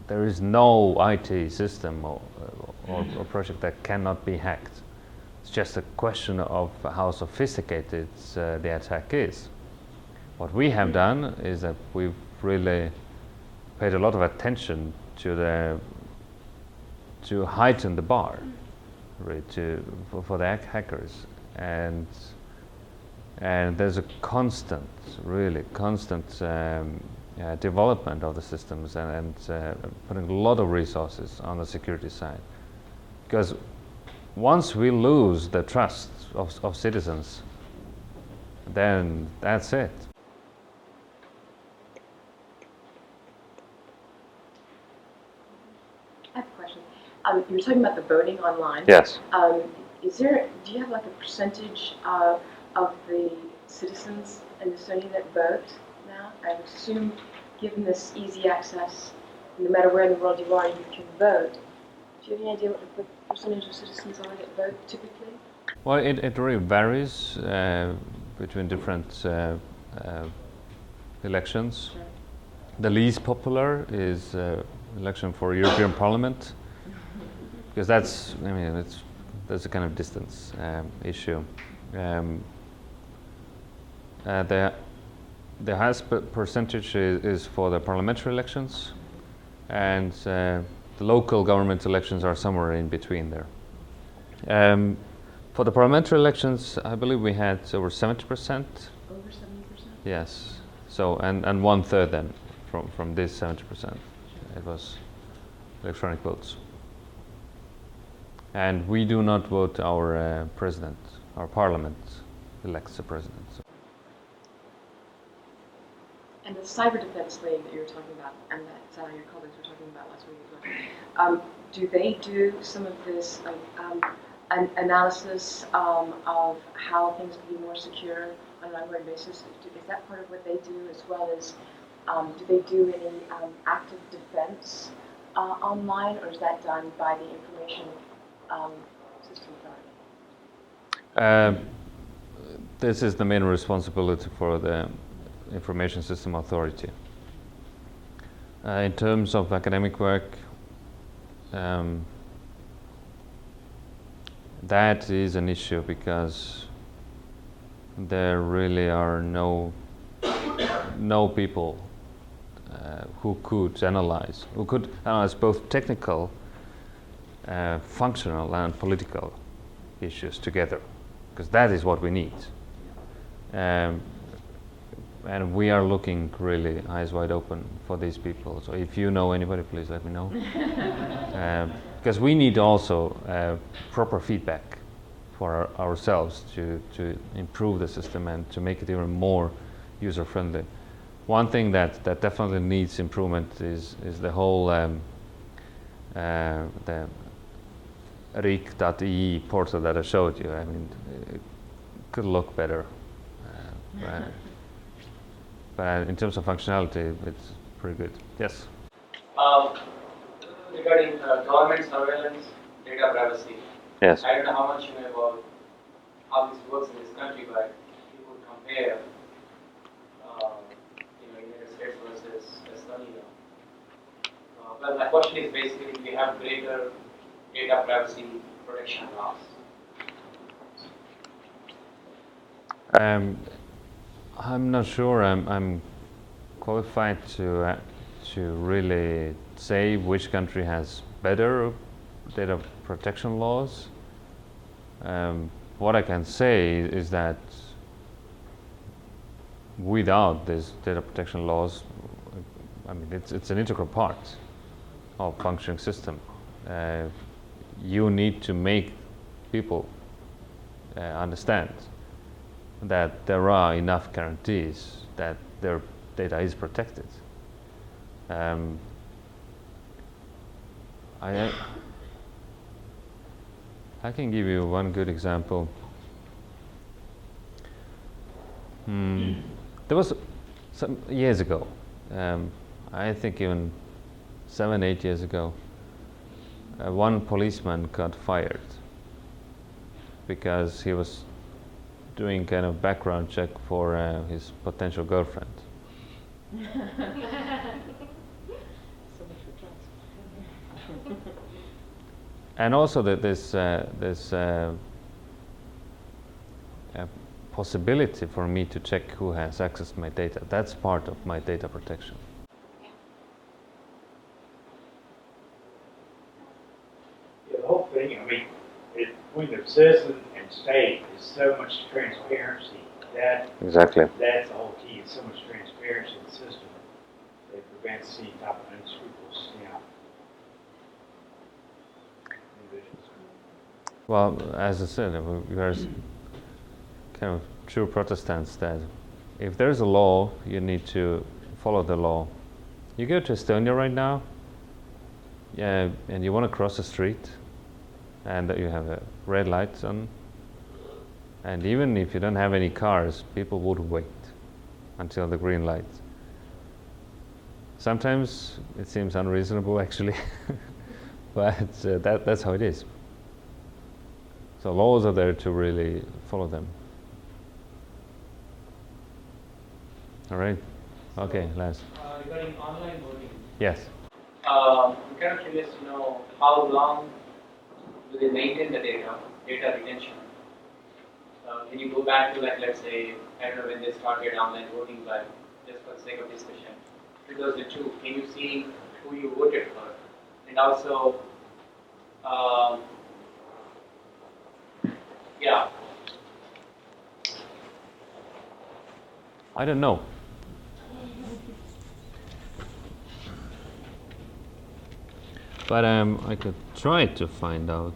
There is no IT system or project that cannot be hacked. It's just a question of how sophisticated the attack is. What we have done is that we've really paid a lot of attention to heighten the bar, really, for the hackers, and there's a constant development of the systems and putting a lot of resources on the security side. Because once we lose the trust of citizens, then that's it. I have a question. You were talking about the voting online. Yes. Do you have like a percentage of the citizens in Estonia that vote now? I would assume, given this easy access, no matter where in the world you are, you can vote. Do you have any idea what the percentage of citizens are that vote typically? Well, it really varies between different elections. Sure. The least popular is election for European Parliament, because that's a kind of distance issue. The highest percentage is for the parliamentary elections, and the local government elections are somewhere in between there. For the parliamentary elections, I believe we had over 70%. Over 70%? Yes. So and 1/3 then from this 70%, it was electronic votes. And we do not vote our president. Our parliament elects the president. So. And the cyber defense league that you were talking about, and that your colleagues were talking about last week as well, do they do some of this an analysis of how things can be more secure on an ongoing basis? Is that part of what they do, as well as do they do any active defense online, or is that done by the information system authority? This is the main responsibility for the Information System Authority. In terms of academic work, that is an issue because there really are no people who could analyze both technical, functional and political issues together, because that is what we need. And we are looking really eyes wide open for these people. So if you know anybody, please let me know. Because we need also proper feedback for ourselves to improve the system and to make it even more user-friendly. One thing that definitely needs improvement is the whole the rik.ee portal that I showed you. I mean, it could look better. But in terms of functionality, it's pretty good. Yes? Regarding government surveillance, data privacy. Yes. I don't know how much you know about how this works in this country, but if you could compare, United States versus Estonia. Well, my question is basically, we have greater data privacy protection laws. I'm not sure I'm qualified to really say which country has better data protection laws. What I can say is that without these data protection laws, I mean, it's an integral part of functioning system. You need to make people understand that there are enough guarantees that their data is protected. I can give you one good example. There was some years ago, I think even 7-8 years ago, one policeman got fired because he was doing kind of background check for his potential girlfriend. So much for trust. And also that there's possibility for me to check who has access to my data. That's part of my data protection. Yeah, the whole thing, I mean, between the citizen and state is so much transparency. Exactly. That's the whole key. It's so much transparency in the system that prevents any type of unscrupulous, individuals. Well, as I said, we are kind of true Protestants that if there's a law, you need to follow the law. You go to Estonia right now, and you want to cross the street, and you have a red light on, and even if you don't have any cars, people would wait until the green light. Sometimes it seems unreasonable, actually, but that's how it is. So laws are there to really follow them. All right. Okay, last. Regarding online voting, Yes. I'm kind of curious to know how long do they maintain the data retention? Can you go back to, like, let's say, I don't know when they started online voting, but just for the sake of discussion, 2002, can you see who you voted for? And also, yeah. I don't know. But I could try to find out.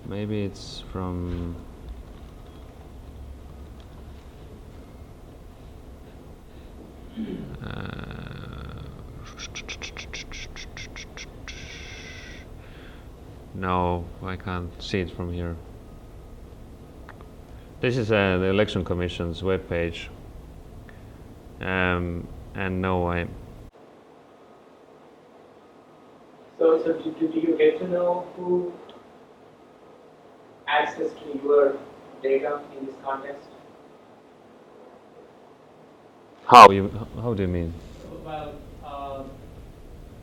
Maybe it's from. No, I can't see it from here. This is the Election Commission's webpage. And no, So do you get to know who access to your data in this context? How do you mean? Well,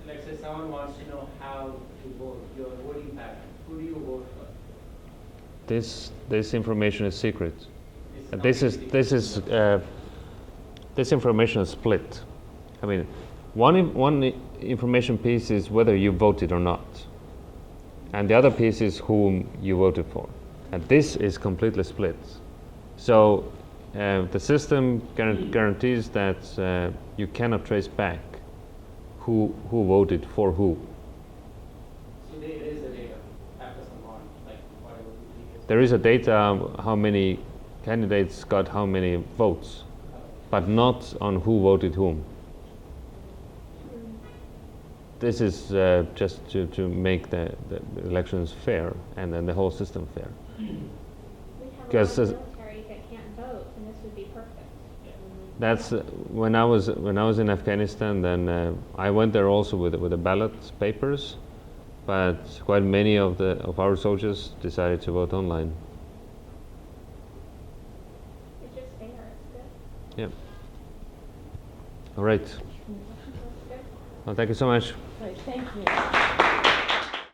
let's say someone wants to know how to vote, your voting pattern. Who do you vote for? This information is secret. It's This information is split. I mean, one information piece is whether you voted or not, and the other piece is whom you voted for, and this is completely split. So the system guarantees that you cannot trace back who voted for who. So there is a data after some point, like whatever the previous. There is a data how many candidates got how many votes, but not on who voted whom. This is just to make the elections fair and then the whole system fair. We have a lot Because of military that can't vote, and this would be perfect. That's when I was in Afghanistan. Then I went there also with the ballot papers, but quite many of our soldiers decided to vote online. It's just fair, it's good. Yeah. All right. It's good. Well, thank you so much. Right, thank you.